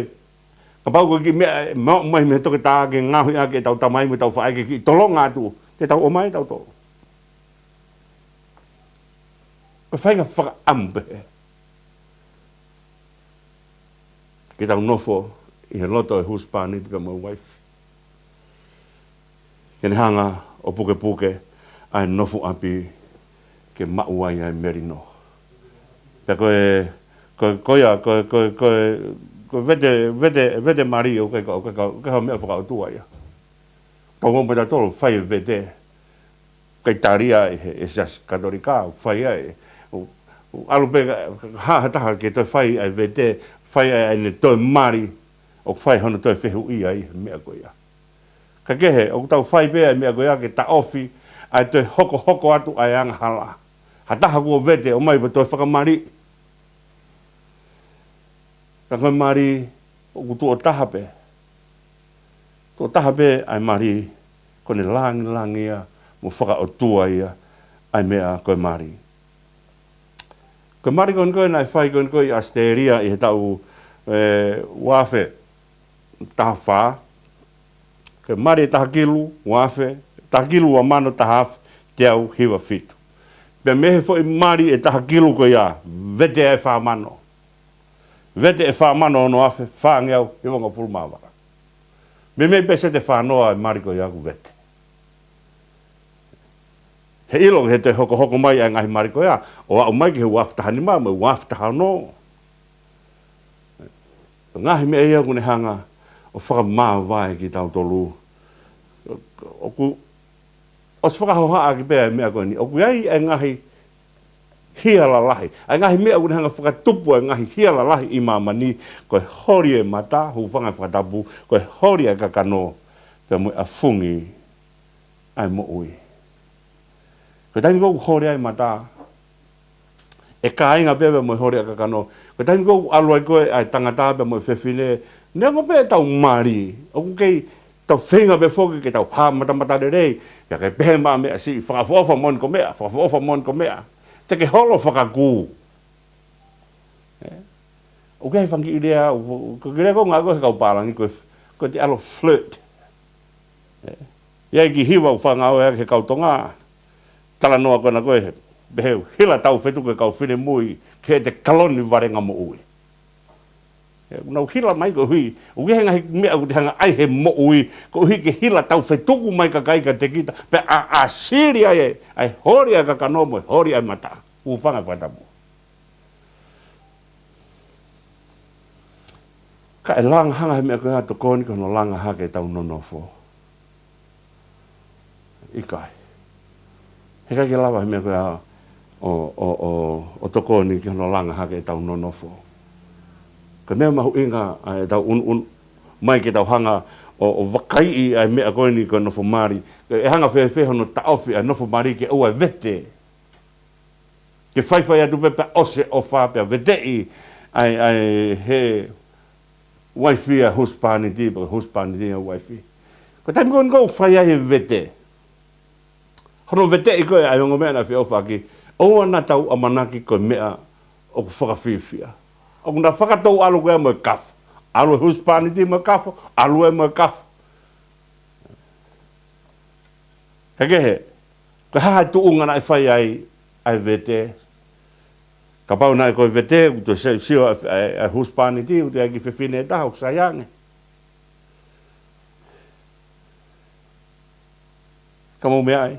Ka pau ko ki mea mai me toke tā ke ngahui a ke tau tamai me tau whae ke ki tolonga atu. Te tau o mai tau tō. Ko whainga whaka ampe. Ke tau nofo i he loto e huspani te ka mau waifi. Ke ne hanga o puke puke ai nofu api ke mauai ai merino. Pea ko vete mari o ke hau mea whakautua ia. Tau ngompe ta tolo whai vete. Kai taria e jas katolika whai ai. Alu pe hataha ke toi whai ai vete, whai ai ne toi mari o whai hono toi whehu ia i mea ko ia. Ka kehe, o tau whai pea mea ko ia ke ta ofi ai toi hoko atu ai anga hala. Hataha kua vete o mai pa toi whakamari. Ka koe mari o kutu o tahape. Tō tahape ai mari kone langi ia mo whaka o tua ia ai mea koe mari. Koe mari koe nai whai koe i Asteria i he tau wafe taha wha. Koe mari e taha kilu, wafe, taha kilu wa mano taha hafi te au hiwa fitu. Pea mehe fo i mari e taha kilu koe ia, vete e wha mano. Vete e wha mano ono afe, wha ngeau, i wanga fulu mawaka. Me me pese te wha noa e mari koe ia ku vete. He ilo he te hoko mai ai ngahi mari koe ia, o au mai ki he waftaha ni maa, me waftaha no. Ngahi me ia kune hanga, o whaka maa vai ki tau tolu. O se whakahoha ki pēa mea koe ni, o kui ai ngahi hiala lahi. Ai ngahi mea kune hanga whakatupu ai ngahi hiala lahi i mamani, koe hori e mata, hu whangai whakatapu, koe hori e kakano, pēa mui a fungi ai mo ui. Koe taimi kou hori ai mata, e ka inga pēa mui hori e kakano, koe taimi kou aluai koe ai tangata pēa mui whewhine, nea ko pēa tau mari, o kei tau whenga pe whoki ke tau hā mata rei, kia kei pehe maa mea si, whakafofa mon ko mea, te ke holo whakakū. O kei whangi i rea, ko kei rea ko ngā koe he kau pārangi, koe te alo flirt. Iai ki hiwa u whangau e he kau tonga, tala noa koe na koe he, behe hila tau whetu koe kau whine mui, ke te kaloni warenga mo ui. Nau hila mai ko hui, o ke henga mea ko te hanga ai he mo ui, ko hui ke hila tau whetuku mai ka kai ka te kita, pe a siri ai hori a kakanomo, hori ai mata, u whanga whatamu. Ka e langa hanga he mea ko hea to kōni kono langa hake tau nonofo. Ikai. He kai ke lawa he mea ko hea o to kōni kono langa hake tau nonofo. Ka mea mahu inga ai tau mai ke tau hanga o wakai ai mea koe ni koe nofo mari. E hanga whewhe hono taofi ai nofo mari ke ua vete. Ke whaiwhai atu pepe ose o whapea vete i ai he waifi a huspani ti, pa huspani ti a waifi. Ko taimi koe ngau whai ai vete. Hono vete i koe ai hongo mea na whiawhaki, oua na tau amanaki koe mea o ku whakawhiwhia. O kuna whakatou alu koe mo e kafu. Alu e huspani ti mo e kafu, alu e mo e kafu. Hekehe, ko haha tu unga na e whai ai vete. Ka pau na e koe vete, u to sio ai huspani ti, u te ai ki whiwhine e taha, u sa yange. Ka mau mea ai.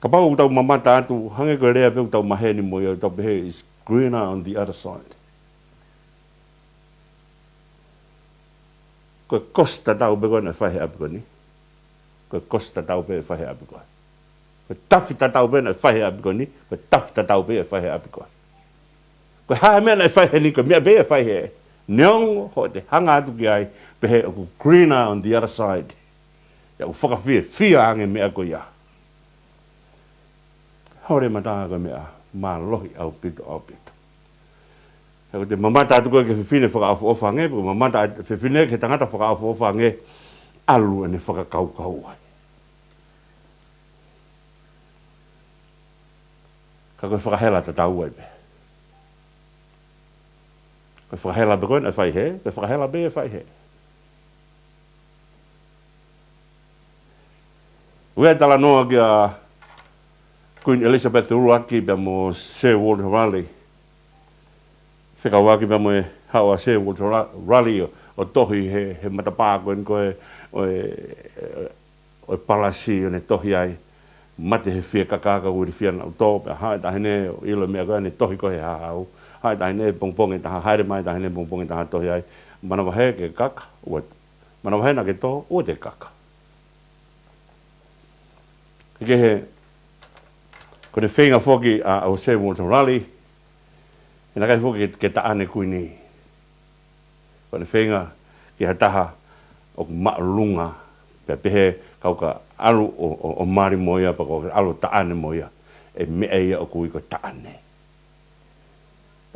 Ka pau u tau mamata atu, hange koe rea pe u tau mahe ni mo i au tau pehe is greener on the other side. Koe kosta tau pe koe na whahe api koe ni. Koe kosta tau pe e whahe api koe. Koe tawhita tau pe na whahe api koe ni. Koe tawhita tau pe e whahe api koe. Koe hae mea na whahe ni koe mea pe e whahe e. Neongo ho te hanga atu ki ai pehe o greener on the other side. Ia u whakawhia, whia ange mea koe ia. Hore mataha koe mea, mā lohi au pito. Heo te mamata atu koe ke whiwhine whakaafu ofa nge, ko mamata whiwhine ke tangata whakaafu ofa nge, alu ane whakakau ai. Ka koe whakahela ta tau ai pe. Koe whakahela be koe na whai he, koe whakahela be e whai he. Ue tala noa ki a Queen Elizabeth Uruaki bea mo Sir Walter Raleigh. Whikawaki bea mo e hawa Sir Walter Raleigh o tohi he matapāko en koe o palasi o ne tohi ai. Mate he whia kakaka uri whia na uto, pia hae tahine o ilo mea koe ne tohi koe ha hau. Hae tahine pongpong e taha haere mai tahine pongpong e taha tohi ai. Mana wahe ke kaka, mana wahe na ke to, ua te kaka. Ike he, ko ne whenga whoki a o Sir Walter Raleigh, e na kai whoki ke taane kui ni. Ko ne whenga ki ha taha o maalunga, pia pehe kauka alu o mari moia, pa ko alu taane moia, e mea ia o kui ko taane.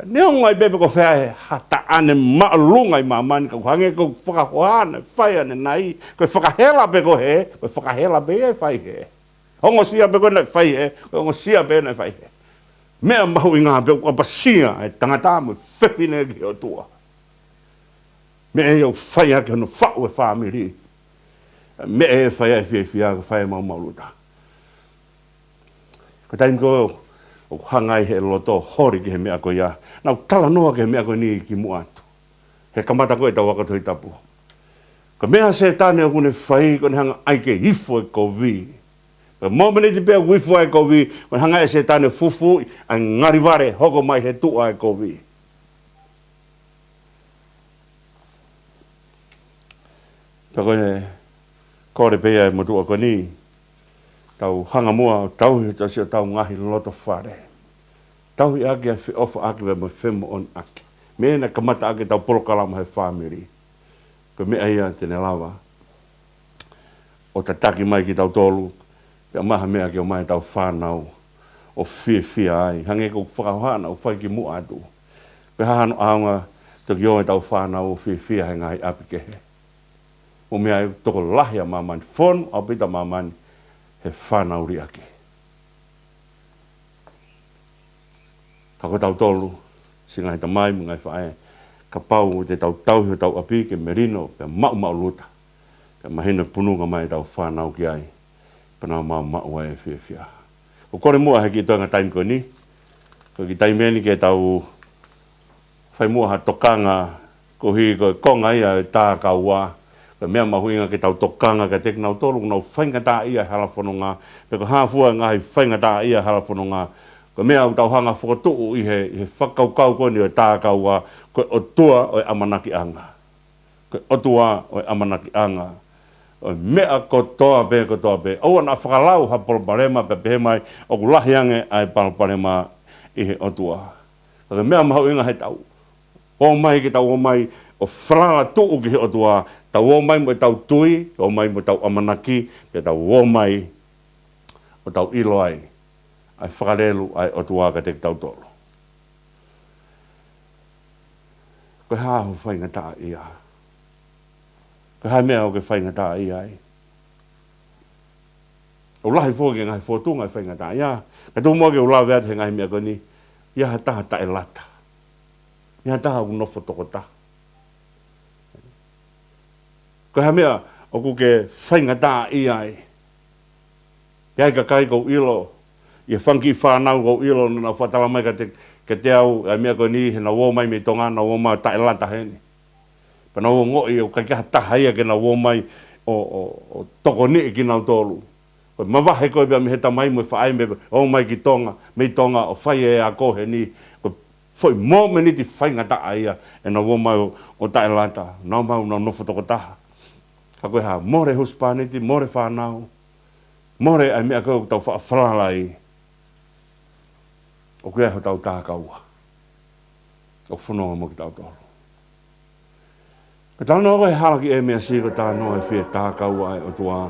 Neo ngai bebe ko whea ha taane maalunga i mamani, ka hange ko whakahoana, whaia ne nai, ko whakahela be ko he, ko whakahela be e whai he. Hongo sia be ko na whai he, hongo sia be na whai he. Mea mahu i ngā be o pasia, e tangata mo whiwhine ki o tua. Mea e o whai hake hono whau e whamiri. Mea e whai e whia ka whai mau mauluta. Ko taim ko o hangai he loto hori ki he mea ko ia. Nau tala noa ki he mea ko ni ki mua atu. He kamata ko e tau wakatoi tapu. Ko mea se tane o kune whai ko ne hanga aike hifo e ko vi. Ka momene te pia wifu ai kovi, ko hanga e se tane fufu, a ngari ware hoko mai he tua ai kovi. Pa koe kore pia e motua ko ni, tau hanga mua, tau hi tasio tau ngahi loto whare. Tau hi ake a ofa ake me mo whemo on ake. Mea na kamata ake tau porokalama he whamiri. Ko mea ia tene lawa. O tataki mai ki tau tolu, pia maha mea ki o mai tau whanau o whia ai. Hange ko whakahana o whai ki mua atu. Pe hahano aunga to ki o tau whanau o whia he ngai api ke he. O mea e toko lahia mamani, whonu au pita mamani he whanau ri ake. Kako tau tolu, singa hita mai mga i whae, ka pau te tau tauhi tau api ke merino, pia mau luta. Pia mahina pununga mai tau whanau ki ai. Pana mau e whia. Ko kore mua heki toanga taimi ko ni. Ko ki taimeni ke tau whai mua ha tokanga ko hi ko konga ia tā kaua. Ko mea mahuinga ke tau tokanga ke tek nau tolu nau whainga tā ia halafononga. Pe ko hāfua ngahi whainga tā ia halafononga. Ko mea au tau hanga whakatuu i he whakaukau ko ni o tā kaua. Ko o tua o amanaki anga. Ko o tua o amanaki anga. O mea ko toa be. O na whakalau ha palparema pe pehe mai o kulahiange ai palparema i he otua. Ka mea mahu inga he tau. O mai ki tau o mai o whalala tuu ki he otua. Tau o mai mo tau tui, o mai mo tau amanaki, pe tau o mai o tau ilo ai. Ai whakarelu ai otua ka te tau tolo. Ko hahu whainga taa ia. Ka hai mea o ke whainga tā i ai. O lahi fōke ngai fōtunga i whainga tā ia. Ka tō mua ke o lawe atu he ngai mea koni. Ia ha taha tae lata. Ia ha taha unofo toko ta. Ka hai mea o ku ke whainga tā i ai. Ia ka kai kou ilo. Ia whanki whanau kou ilo na whatala mai ka te au. Ia mea koni he na wō mai me tonga na wō mai tae lata heni. Pana o ngoi o kai kaha tahaia ke na wō mai o toko ni ki nau tolu. Koe mawahe koe bea mi he tamai mo whaai me o mai ki tonga, mei tonga o whai e a kohe ni. Koe whai mō me ni ti whainga taa ia e na wō mai o tae lata. Nau mau nau nofo toko taha. Ka koe ha more huspaniti, more whanau. More ai mea koe tau whaalai. O koe ho tau taha kaua. O whanonga mo ki tau tolu. Ka tala noa koe halaki e mea si ko tala noa e whia taha kaua ai o tua.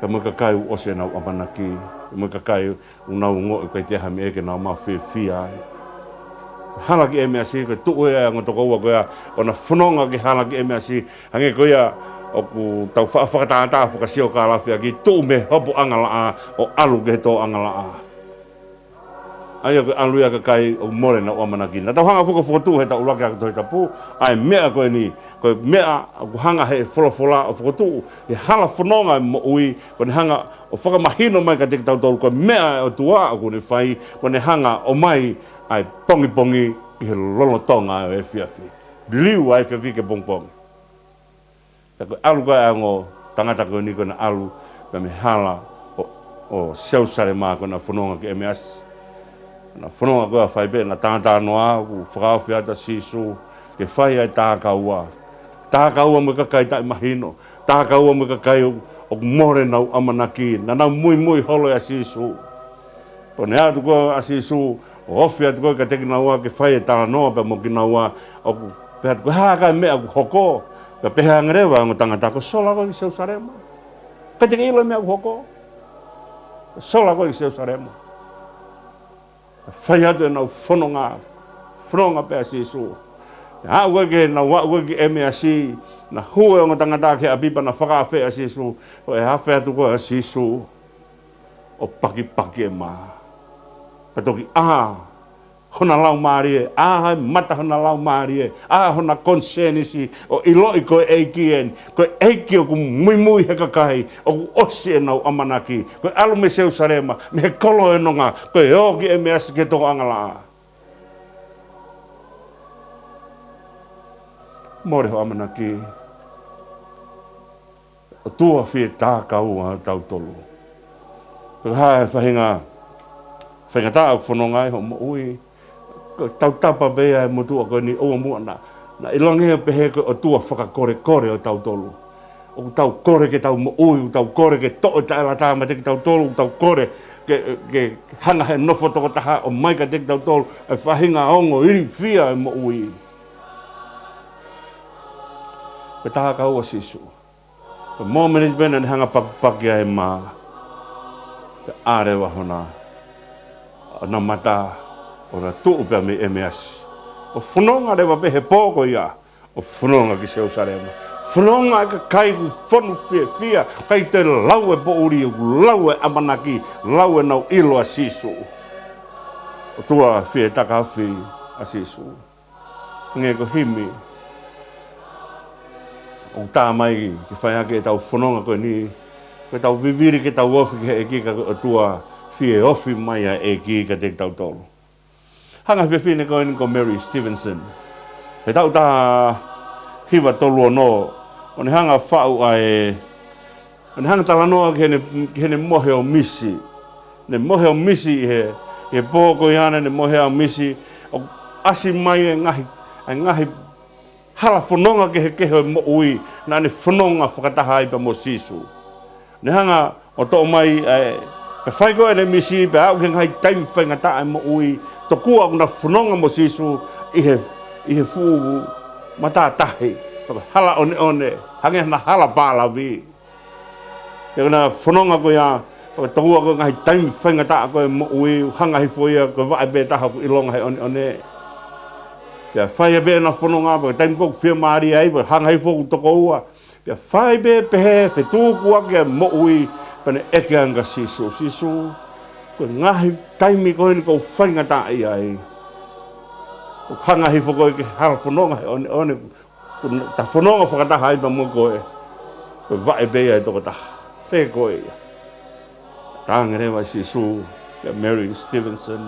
Ka mo ka kai u ose nau amanaki. Ka mo ka kai u nau ngoi koe te hami eke nau mau whia ai. Halaki e mea si ko tuu e a ngotoko ua koe a o na whanonga ki halaki e mea si. Hange koe a o ku tau whakataata whakasio ka lawhia ki tuu me hopo angalaa o alu ke tō angalaa. ai ko alu ka kai o more na o mana kina ta hanga fuko fotu he ta ulaka to ta pu ai mea ko ni ko mea ko hanga he fola o fotu e hala fononga mo ui ko ni hanga o faka mahino mai ka te tau tolu ko mea o tua ko ni fai ko ni hanga o mai ai pongi i he lolo tonga e fiafi liu ai fiafi ke pong ta ko alu ka ngo tangata ko ni ko na alu ka me hala o seu sare ma ko na fononga ke MS na fononga ko fai be na tangata noa ku fra fiata sisu ke fai ai ta kaua mo ka kai ta mahino ta kaua mo ka kai o more na amanaki na mui holo ya sisu pone atu ko asisu o ofia tu ko ka te na wa ke fai ta no pe mo ki na wa o pe ko ha ka me ko hoko pe pe ngare wa ngo tangata ko sola ko seu sarema ka te ilo me hoko sola ko seu sarema fai atu na fononga pe asisu ha wa ke na wa ke MSC na huo ngo tangata ke abipa na faka fe asisu o e ha fe atu ko asisu o paki ma patoki hona lau marie mata hona lau marie hona konsenisi o iloi ko eikien ko eikio ku mui he kakai o osi nau amanaki ko alu me seu sarema me kolo enonga ko oki MS ke to angala more ho amanaki o tua fi ta kau tau tolu ko ha fahinga ta fononga ho mo ui tau tapa bea mo tu ko ni o mo na ilonge pe he ko tua faka kore o tau tolu o tau kore ke tau mo ui tau kore ke to ta la ta ma te tau tolu tau kore ke hanga he no foto ta o mai ka te tau tolu e fahinga ongo iri fia mo ui pe ta ka o sisu ko mo management and hanga pak ya ma te are wa hona na mata ora tu pe me MS o fononga de be he poko ia o fononga ki seu sarema fononga ka kai ku fonu fia kai te lau e po uri lau e amanaki lau e nau ilo asisu o tua fie taka fi asisu nge ko himi o ta mai ki fai ake tau fononga ko ni ko tau viviri ke tau ofi ke ki ka tua fie ofi mai e ki ka te tau tolu hanga fefine ko ni ko Mary Stevenson he tau ta hiwa tolu no on hanga fau ai on hanga tala no ke ne mohe o misi he poko yana ne mohe o misi o asi mai ngahi hala fononga ke mo ui na ne fononga whakataha i pa mo sisu ne hanga o to mai pe fai ko ene misi pe au ngai time whainga ta mo ui to kua una fononga mo sisu ihe fu mata tahi to hala one hange na hala pala vi pe na fononga ko ya to kua ko ngai time whainga ta ko mo ui hanga hi foia ko vai be ta i longa one pe fai be na fononga pe time ko fia mari ai pe hanga hi fo to ko ua pe fai be pe fe tu kua ke mo ui pane eke anga sisu ko ngahi taimi ko ni ko whainga ta ai ko hanga hi foko ke hala fononga one ta fononga whakata hai pa mo koe ko vai be ai toko ta whe koe tangere wa sisu ke Mary Stevenson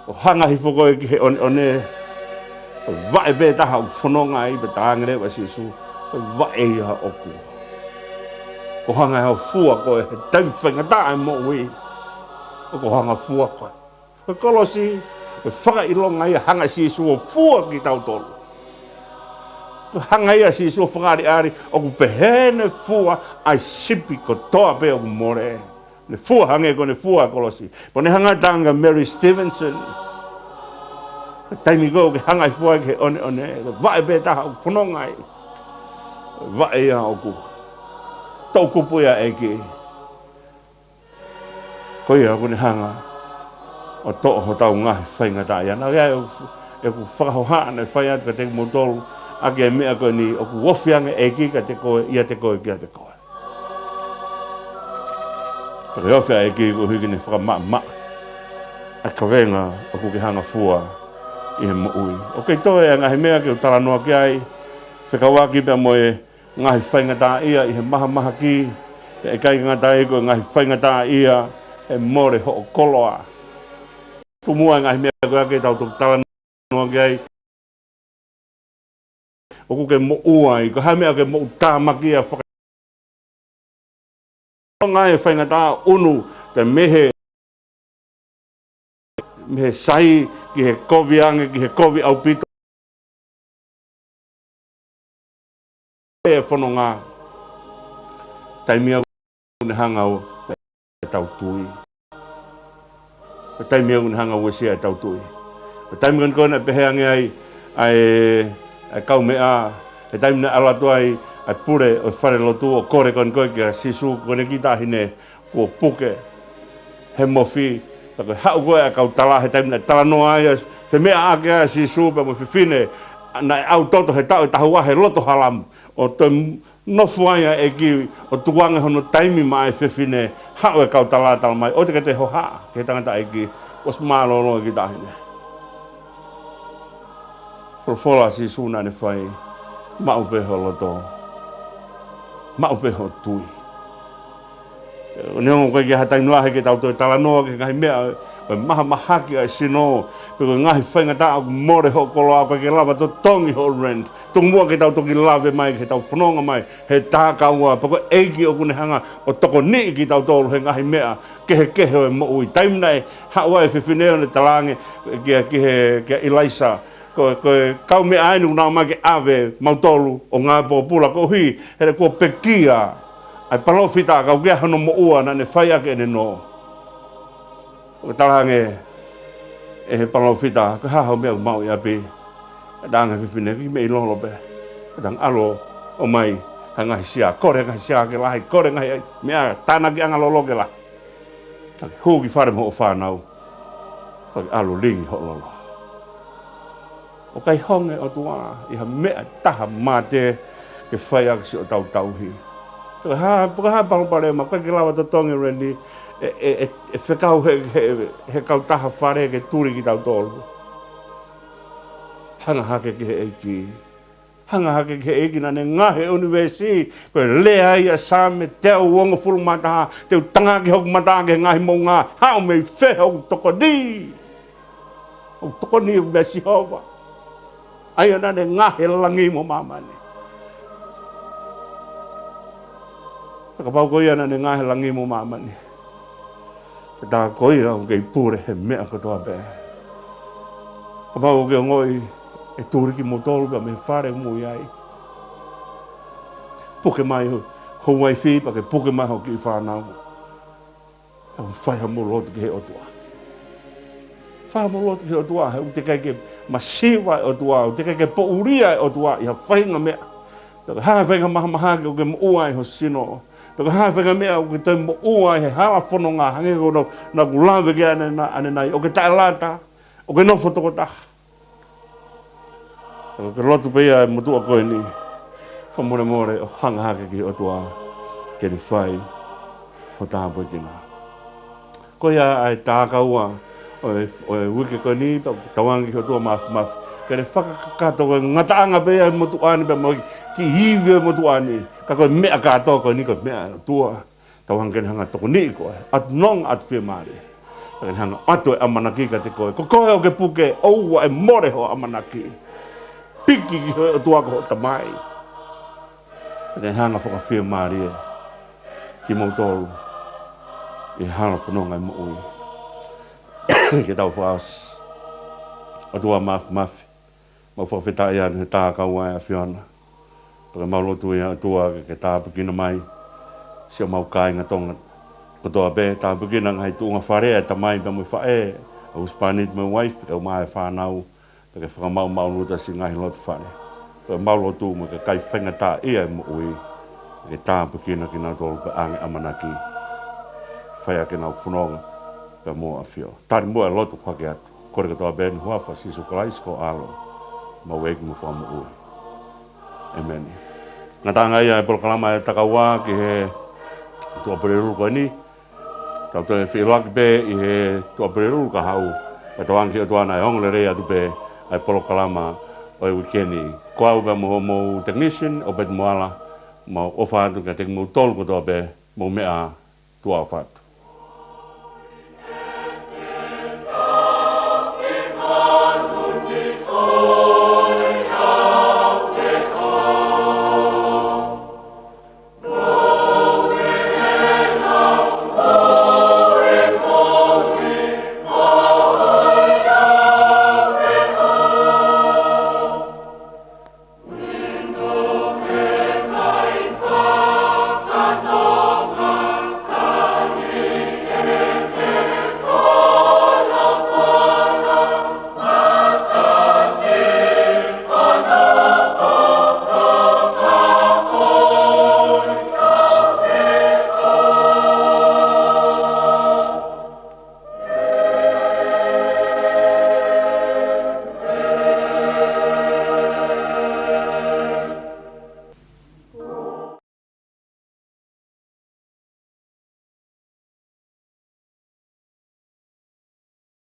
ko hanga hi foko ke one ko vai be ta ha fononga ai pa tangere wa sisu ko vai ha oku ko hanga ha fua ko e tan whainga ta mo ui ko hanga fua ko kolosi ko whaka ilonga ia hanga sisu o fua ki tau tolu ko hanga ia sisu o whakari ari o ku pehene fua ai sipi ko toa pe o more ne fua hange ko ne fua kolosi po ne hanga tanga Mary Stevenson taimi ko ke hanga fua ke one vai be ta whanonga vai ia o ku tau kupu ia eke. Ko ia kone hanga o to'o ho tau ngahi whainga ta ia. Nā ia e ku whakahoha ana whai atu ka te motoru ake mea koe ni o ku wofianga eke ka te koe ia te koe kia te koe. Pake ofia eke ko hiki ni whakama. a ka venga o ku ke hanga fua i he mo ui. O kei toe a ngahi mea ke o tala noa ki ai, whekawaki pia moe ngahi whainga tā ia i he maha maha ki, pe e kai ngata e ko ngahi whainga tā ia e more ho o koloa. Tu mua ngahi mea ko ake tau tuk tala noa ki ai, o ku ke mo uai, ko hai mea ke mo utamaki a whaka. O ngai whainga tā unu, pe mehe sai ki he kovi ange, ki he kovi au pito. E whono ngā taimia kune hanga o e tau tui. E taimia kune hanga o e tau tui. E taimia kune pehe ange ai kau mea, e taimia alatu ai pure o whare lotu o kore koe ki a sisu kone ki tahine kua puke he mofi. Tako hau koe a kau tala he taimina tala noa ai se mea ake a sisu pa mo whiwhine na au toto he tau e tahua he loto halam o te nofu aia e ki o tuanga hono taimi mai whiwhine hau e kau tala mai o te ke te hoha ke tangata e ki os mālolo e ki tahine. Wholwhola sisu na ne whai maupeho loto maupeho tui. O neongo koe ki hatai nulahe ke tau toi tala noa ke ngahi mea o maha mahaki ai sino pe koe ngahi whainga tā o more ho kolo a koe ke lava to tongi ho rent tung mua ke tau toki lave mai ke tau whanonga mai he tā kaua pe koe eiki o kune hanga o toko ni ki tau tolu he ngahi mea kehe o e mo ui taimna e hawa e whiwhineo ne talange ki he Ilaisa koe kau mea ainu nao mai ke ave mautolu o ngā pōpula ko hui here kua pekia ai palofita kau kia hano mo ua na ne whai ake ne no. O talange e he palofita ka haho mea mau i api. E tanga whiwhine ki me i lolo pe. E tanga alo o mai ha ngahi sia. Kore ngahi sia ke lahi. Kore ngahi mea tāna ki anga lolo ke lahi. Taki huu ki whare mo o whanau. Taki alo lingi ho lolo. O kai honge o tua i ha mea taha mate ke whai ake si o tau tauhi. Puka ha palopare ma kai lawa to tongi rendi e whekau he kau taha whare ke turi ki tau tolu. Hanga hake ki he eiki. Hanga hake ki he eiki na ne ngahe universi koe lea ia same teo uongo fulu mataha teo tanga ki hoku mataha ke ngahi mo ngā hao mei whehe o toko ni. O toko ni o mea Sihova. Aia na ne ngahe langi mo mamane. Kapau koe ana ne ngahe langi mo mamani. Tā koe au kei pure he mea katoa pē. Kapau koe ngoi e tūriki mo tolu pa me whare mui ai. Puke mai ho wai whi pa ke puke mai ho ki whanau. Au whaiha mo lotu ki he otua. Whaiha mo lotu ki he otua. He u te kai ke masiwa e otua. U te kai ke po uria e otua. Iha whainga mea. Taka haa whainga maha maha ke o ke mo ua e ho sino. Peko hae whenga mea o ke tau mo ua he hala whono ngā hange kono na ku lawe ke ane nai o ke tae lata, o ke nofo toko taha. O ke lotu peia e motua koe ni, whamore more o hanga hake ki o tua ke ni whai ho taha poe kina. Koe ai tā kaua o e wike koe ni, tawangi ki o tua mafu. Ke ne whakakato koe ngataanga peia e motua ani pe mo ki hiwi e motua ani. Ka koe mea kātoa koe ni koe mea tua. Tau hanga kene hanga toko ni koe. At nong at whia maari. Ka kene hanga ato e amanaki ka te koe. Ko koe o ke puke oua e more ho amanaki. Piki ki hoe o tua ko ho tamai. Ka kene hanga whaka whia maari e. Ki mautolu. I hana whanonga i mo ui. Ke tau whaas. O tua mafi. Mau whawhetai ane he tā kaua e a whiana. Paka maulotu ia tua ke tāpukina mai. Sia mau kāinga tonga. Katoa pē tāpukina ngai tuunga wharea ta mai pa mui whae. Au spanit mai wife paka mai whanau. Paka whakamau maulotu si ngahi lotu whare. Paka maulotu ma ka kai whainga tā ia mo ui. Ke tāpukina ki nau tolu pa ange amanaki. Whaia ke nau whanonga pa mua a whio. Tāri mua e lotu whake atu. Kore katoa pē ni huafa sisu kalaisko alo. Mau eki mo whamu ui. Amen. Ngā tanga ia e polo kalama e takaua ki he tua pere ruko ni. Tau toi whiroaki pe i he tua peruru ka hau. Pa tawang ki o tuana e hongole rea tu pe ai polo kalama o e wikeni. Kua upe mo technician o pe moala mo ofa atu ka te mo tolu ko toa pe mo mea tua o fatu.